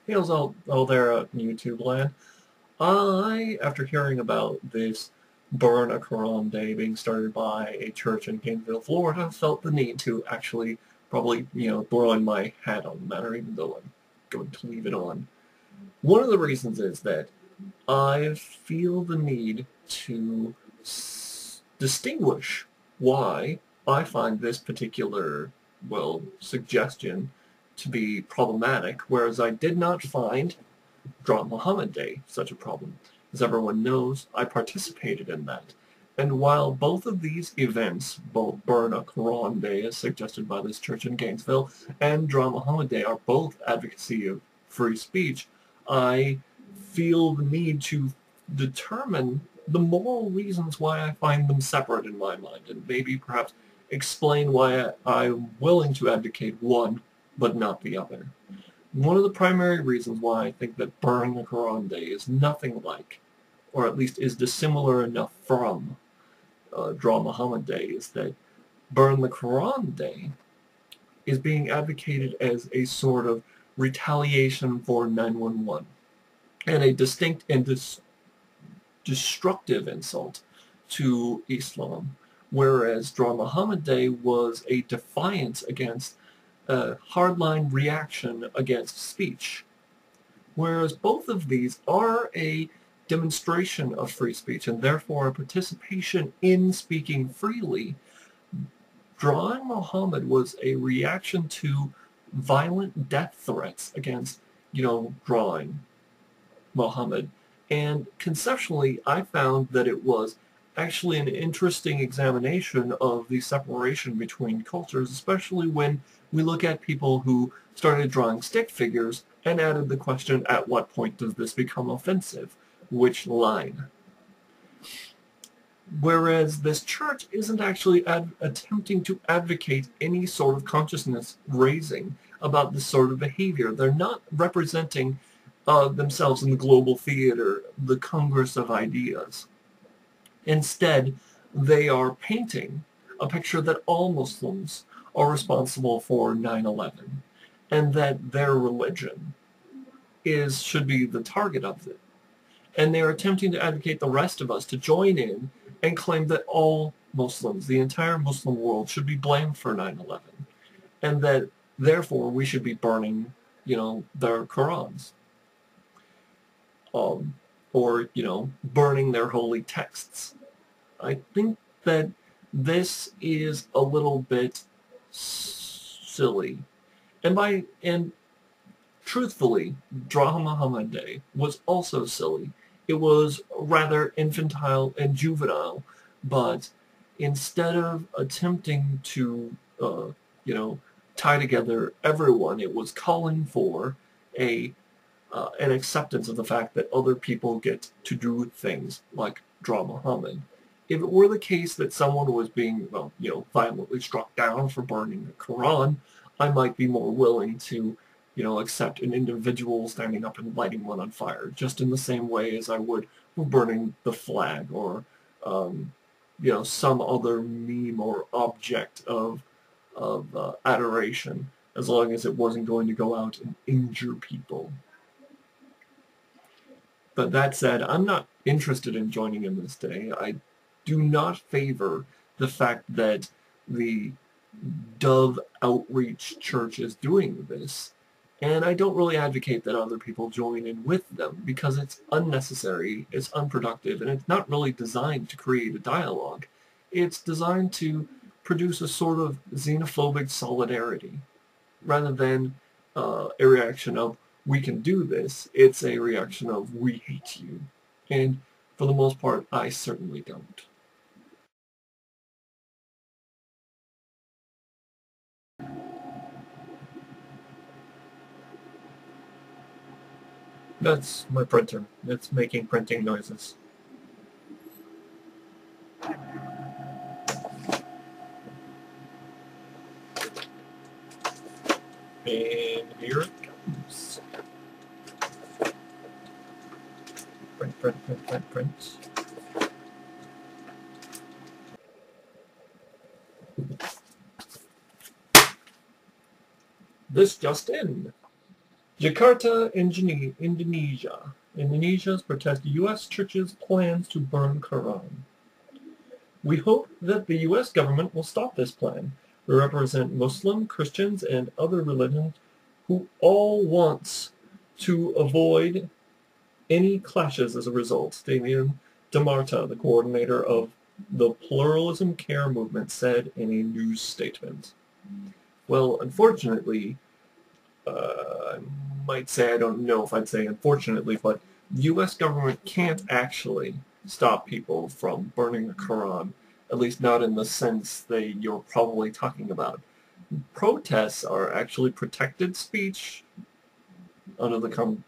Hails all there YouTube land. After hearing about this Burn a Quran Day being started by a church in Gainesville, Florida, felt the need to actually probably, throw in my hat on the matter, even though I'm going to leave it on. One of the reasons is that I feel the need to distinguish why I find this particular, suggestion to be problematic, whereas I did not find Draw Muhammad Day such a problem. As everyone knows, I participated in that. And while both of these events, both Burn a Quran Day, as suggested by this church in Gainesville, and Draw Muhammad Day are both advocacy of free speech, I feel the need to determine the moral reasons why I find them separate in my mind, and maybe perhaps explain why I'm willing to advocate one but not the other. One of the primary reasons why I think that Burn the Quran Day is nothing like, or at least is dissimilar enough from, Draw Muhammad Day is that Burn the Quran Day is being advocated as a sort of retaliation for 911 and a distinct and destructive insult to Islam, whereas Draw Muhammad Day was a defiance against a hardline reaction against speech. Whereas both of these are a demonstration of free speech and therefore a participation in speaking freely, drawing Muhammad was a reaction to violent death threats against, drawing Muhammad. And conceptually, I found that it was actually an interesting examination of the separation between cultures, especially when we look at people who started drawing stick figures and added the question, at what point does this become offensive? Which line? Whereas this church isn't actually attempting to advocate any sort of consciousness raising about this sort of behavior. They're not representing themselves in the global theater, the Congress of Ideas. Instead, they are painting a picture that all Muslims are responsible for 9/11, and that their religion should be the target of it. And they're attempting to advocate the rest of us to join in and claim that all Muslims, the entire Muslim world, should be blamed for 9/11, and that therefore we should be burning, their Qurans, or burning their holy texts. I think that this is a little bit silly, and truthfully, Draw Muhammad Day was also silly. It was rather infantile and juvenile, but instead of attempting to, tie together everyone, it was calling for an acceptance of the fact that other people get to do things like Draw Muhammad. If it were the case that someone was being, violently struck down for burning the Quran, I might be more willing to, accept an individual standing up and lighting one on fire, just in the same way as I would for burning the flag or, some other meme or object of adoration, as long as it wasn't going to go out and injure people. But that said, I'm not interested in joining in this day. I do not favor the fact that the Dove Outreach Church is doing this, and I don't really advocate that other people join in with them because it's unnecessary, it's unproductive, and it's not really designed to create a dialogue. It's designed to produce a sort of xenophobic solidarity rather than a reaction of, we can do this. It's a reaction of, we hate you. And for the most part, I certainly don't. That's my printer. It's making printing noises. And here it comes. Print, print, print, print, print. This just in. Jakarta, Indonesia. Indonesia's protest U.S. churches' plans to burn Quran. We hope that the U.S. government will stop this plan. We represent Muslim, Christians, and other religions who all want to avoid any clashes as a result. Damian DeMarta, the coordinator of the Pluralism Care Movement, said in a news statement. Well, unfortunately, I might say, I don't know if I'd say unfortunately, but the U.S. government can't actually stop people from burning the Quran, at least not in the sense that you're probably talking about. Protests are actually protected speech under the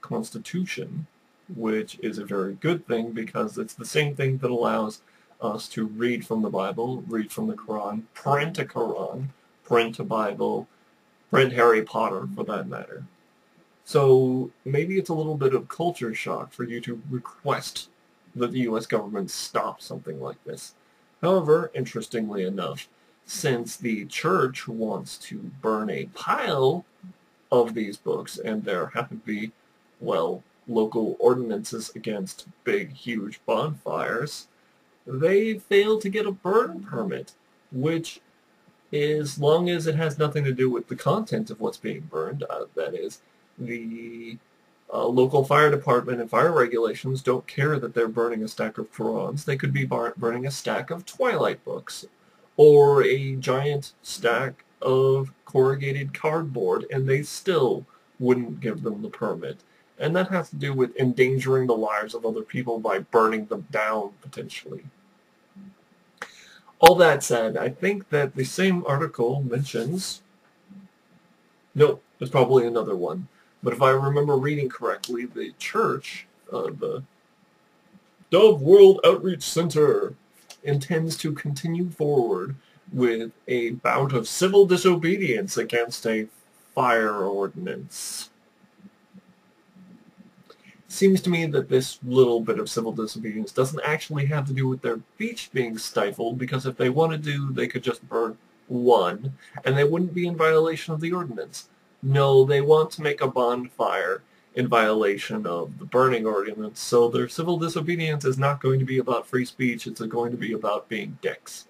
Constitution, which is a very good thing because it's the same thing that allows us to read from the Bible, read from the Quran, print a Bible, print Harry Potter for that matter. So maybe it's a little bit of culture shock for you to request that the U.S. government stop something like this. However, interestingly enough, since the church wants to burn a pile of these books, and there happen to be, well, local ordinances against big, huge bonfires, they fail to get a burn permit, which, as long as it has nothing to do with the content of what's being burned, that is, the local fire department and fire regulations don't care that they're burning a stack of Qurans. They could be burning a stack of Twilight books or a giant stack of corrugated cardboard, and they still wouldn't give them the permit. And that has to do with endangering the lives of other people by burning them down, potentially. All that said, I think that the same article mentions... No, there's probably another one. But if I remember reading correctly, the church, the Dove World Outreach Center, intends to continue forward with a bout of civil disobedience against a fire ordinance. Seems to me that this little bit of civil disobedience doesn't actually have to do with their speech being stifled, because if they wanted to, they could just burn one, and they wouldn't be in violation of the ordinance. No, they want to make a bonfire in violation of the burning ordinance, so their civil disobedience is not going to be about free speech, it's going to be about being dicks.